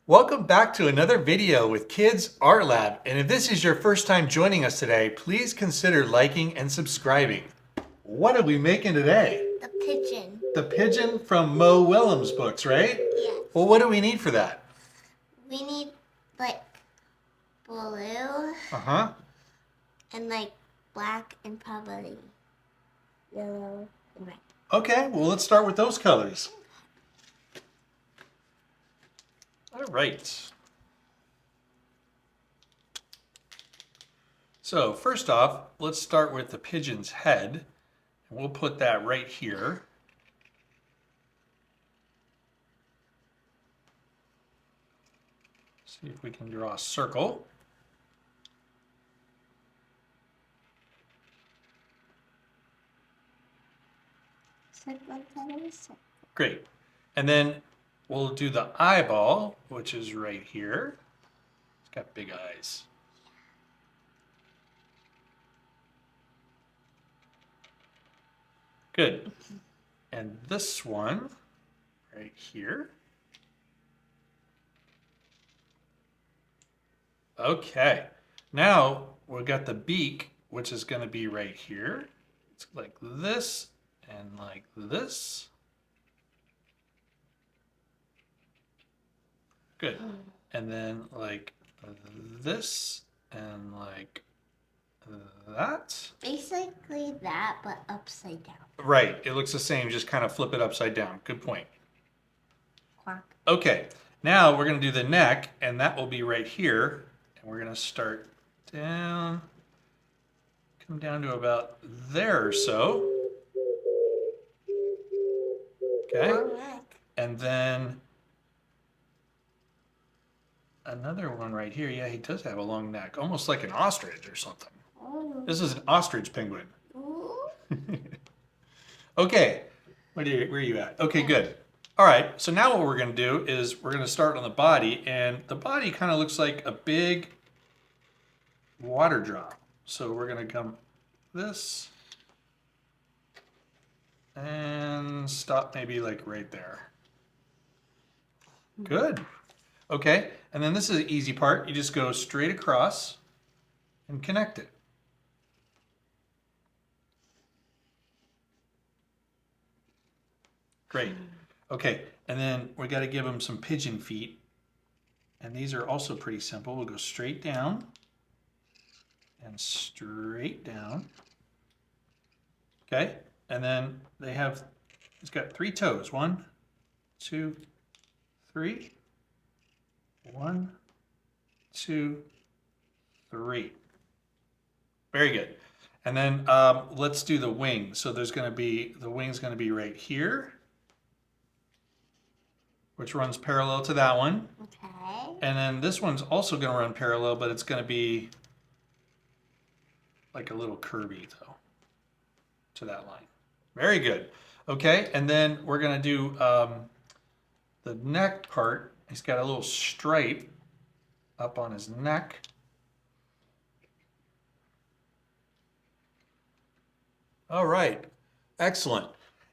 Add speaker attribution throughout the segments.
Speaker 1: Welcome back to another video with Kids Art Lab. And if this is your first time joining us today, please consider liking and subscribing. What are we making today?
Speaker 2: The pigeon.
Speaker 1: The pigeon from Mo Willems books, right?
Speaker 2: Yes.
Speaker 1: Well, what do we need for that?
Speaker 2: We need like blue
Speaker 1: Uh-huh.
Speaker 2: and like black and probably yellow and red.
Speaker 1: Okay, well, let's start with those colors. All right. So first off, let's start with the pigeon's head. And we'll put that right here. See if we can draw a circle. Great. And then we'll do the eyeball, which is right here. It's got big eyes. Good. And this one right here. Okay. Now we've got the beak, which is going to be right here. It's like this and like this. Good. And then like this and like that.
Speaker 2: Basically that, but upside down.
Speaker 1: Right. It looks the same, just kind of flip it upside down. Good point.
Speaker 2: Quack.
Speaker 1: Okay. Now we're going to do the neck, and that will be right here. And we're going to start down, come down to about there or so. Okay.
Speaker 2: Long neck.
Speaker 1: And then another one right here. Yeah, he does have a long neck, almost like an ostrich or something.
Speaker 2: Oh.
Speaker 1: This is an ostrich penguin.
Speaker 2: Ooh.
Speaker 1: Okay, where are you at? Okay, good. All right, so now what we're going to do is we're going to start on the body, and the body kind of looks like a big water drop. So we're going to come this and stop maybe like right there. Good. Okay, and then this is the easy part. You just go straight across and connect it. Great. Okay, and then we got to give them some pigeon feet. And these are also pretty simple. We'll go straight down and straight down. Okay, and then it's got 3 toes. 1, 2, 3. 1, 2, 3. Very good. And then let's do the wing. So the wing's going to be right here, which runs parallel to that one.
Speaker 2: Okay.
Speaker 1: And then this one's also going to run parallel, but it's going to be like a little curvy though to that line. Very good. Okay, and then we're going to do the neck part. He's got a little stripe up on his neck. All right, excellent.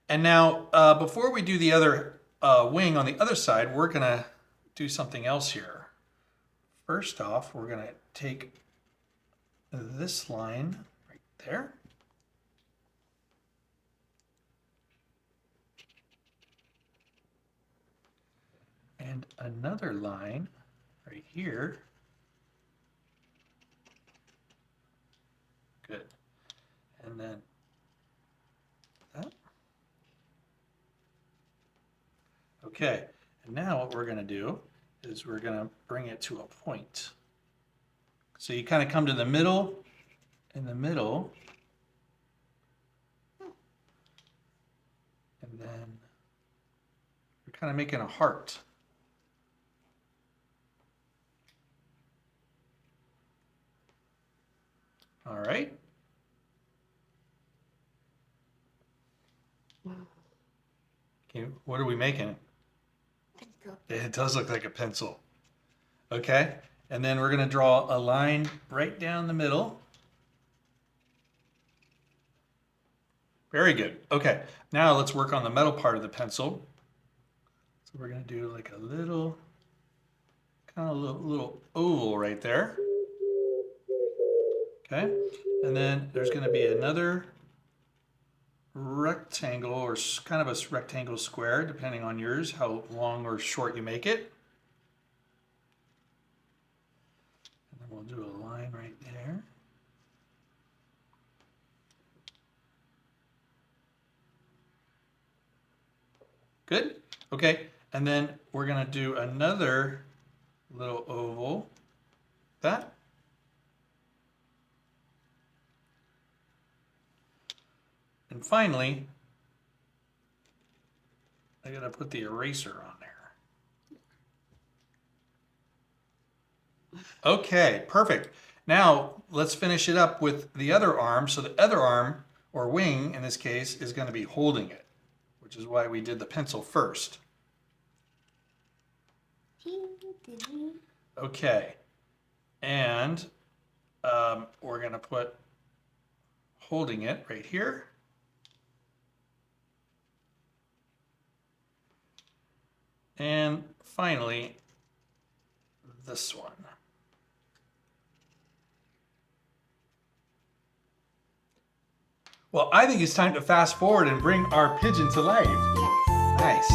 Speaker 1: And now, before we do the other wing on the other side, we're gonna do something else here. First off, we're gonna take this line right there. And another line right here. Good. And then that. Okay, and now what we're going to do is we're going to bring it to a point. So you kind of come to the middle, in the middle, and then you're kind of making a heart. All right. Okay, what are we making?
Speaker 2: Pencil.
Speaker 1: It does look like a pencil. Okay, and then we're going to draw a line right down the middle. Very good. Okay, now let's work on the metal part of the pencil. So we're going to do like a little kind of a little oval right there. Okay, and then there's going to be another rectangle or kind of a rectangle square, depending on yours, how long or short you make it. And then we'll do a line right there. Good. Okay, and then we're going to do another little oval. That. And finally, I gotta put the eraser on there. Okay, perfect. Now let's finish it up with the other arm. So the other arm, or wing in this case, is going to be holding it, which is why we did the pencil first. Okay, and we're going to put holding it right here. And finally, this one. Well, I think it's time to fast forward and bring our pigeon to life.
Speaker 2: Yes.
Speaker 1: Nice.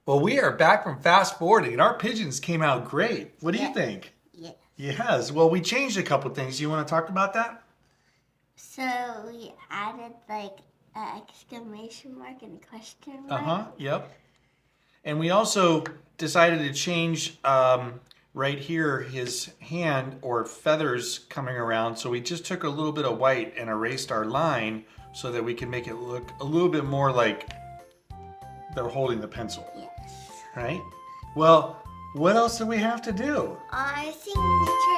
Speaker 1: Well, we are back from fast forwarding, and our pigeons came out great. What do you think?
Speaker 2: Yes.
Speaker 1: Yes. Well, we changed a couple things. You want to talk about that?
Speaker 2: So we added like an exclamation mark and a question mark.
Speaker 1: Yep. And we also decided to change right here his hand or feathers coming around. So we just took a little bit of white and erased our line so that we can make it look a little bit more like they're holding the pencil.
Speaker 2: Yes.
Speaker 1: Right? Well, what else do we have to do?
Speaker 2: Our signature.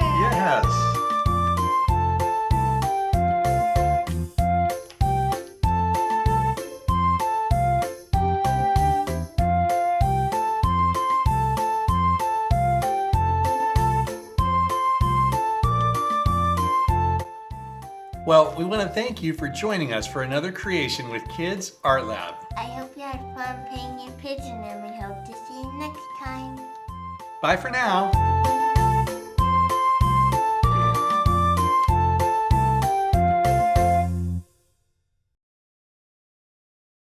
Speaker 1: Yes. Well, we want to thank you for joining us for another creation with Kids Art Lab.
Speaker 2: I hope you had fun painting your pigeon, and we hope to see you next time.
Speaker 1: Bye for now.